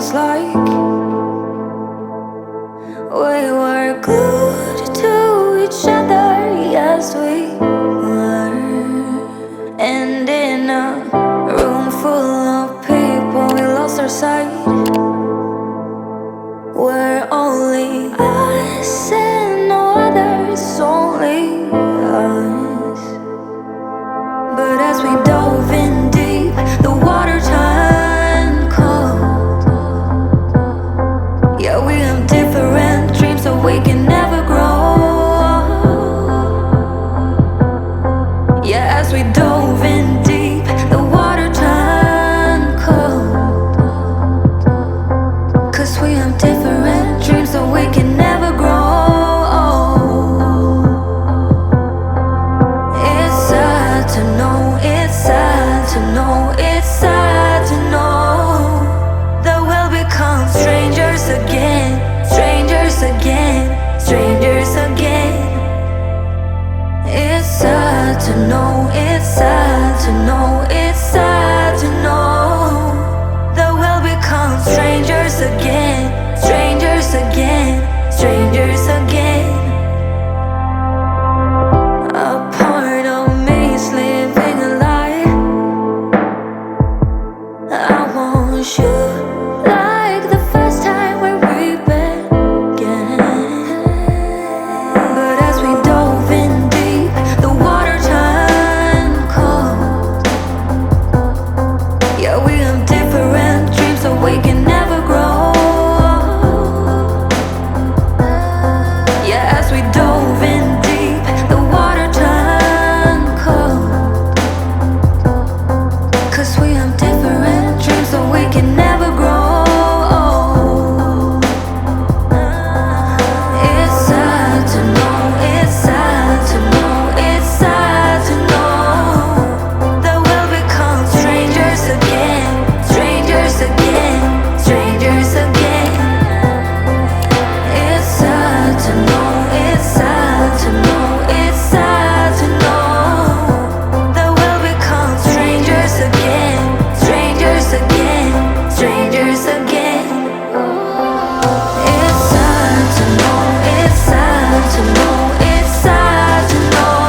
was like we were glued to each other, yes we were. And in a room full of people, we lost our sight. We're only us and no others, only us. But as we dove in deep, the water turned cold. Yeah, we have different dreams, so we can never grow. Yeah, as we dove in deep, the water turned cold. 'Cause we have different dreams, so we can never grow. It's sad to know, it's sad to know, it's sad to know that we'll become strangers again, strangers again, strangers again. It's sad to know, it's sad to know, it's sad to know that we'll become strangers again, strangers again, strangers again. A part of me is living a lie. I want you like the first time when we began. But as we dove in deep, the water turned cold. Yeah, we have different dreams, so we can never grow. Yeah, as we dove in deep, the water turned cold. 'Cause we have different dreams, so we can never grow. It's sad to know, it's sad to know, it's sad to know that we'll become strangers again, strangers again, strangers again. It's sad to know, it's sad to know, it's sad to know that we'll become strangers again, strangers again, strangers again. It's sad to know, it's sad to know, it's sad to know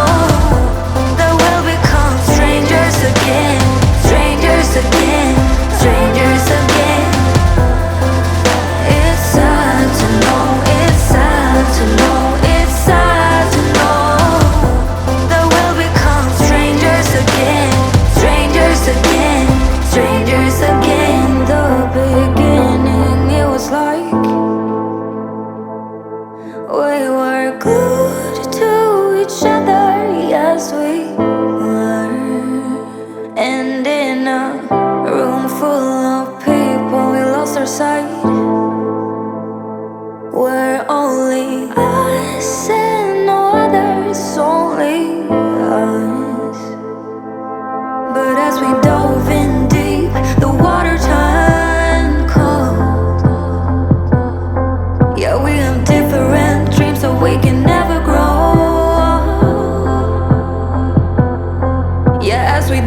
that we'll become strangers again, strangers again, strangers again. It's sad to know, it's sad to know, it's sad to know that we'll become strangers again, strangers again, strangers again. The beginning, it was like we were glued to each other, yes we were. And in a room full of people, we lost our sight. We're only us and no others, only us. But as we dove in deep, the water turned cold. Yeah, we have different dreams, so we can never grow. Yeah, as we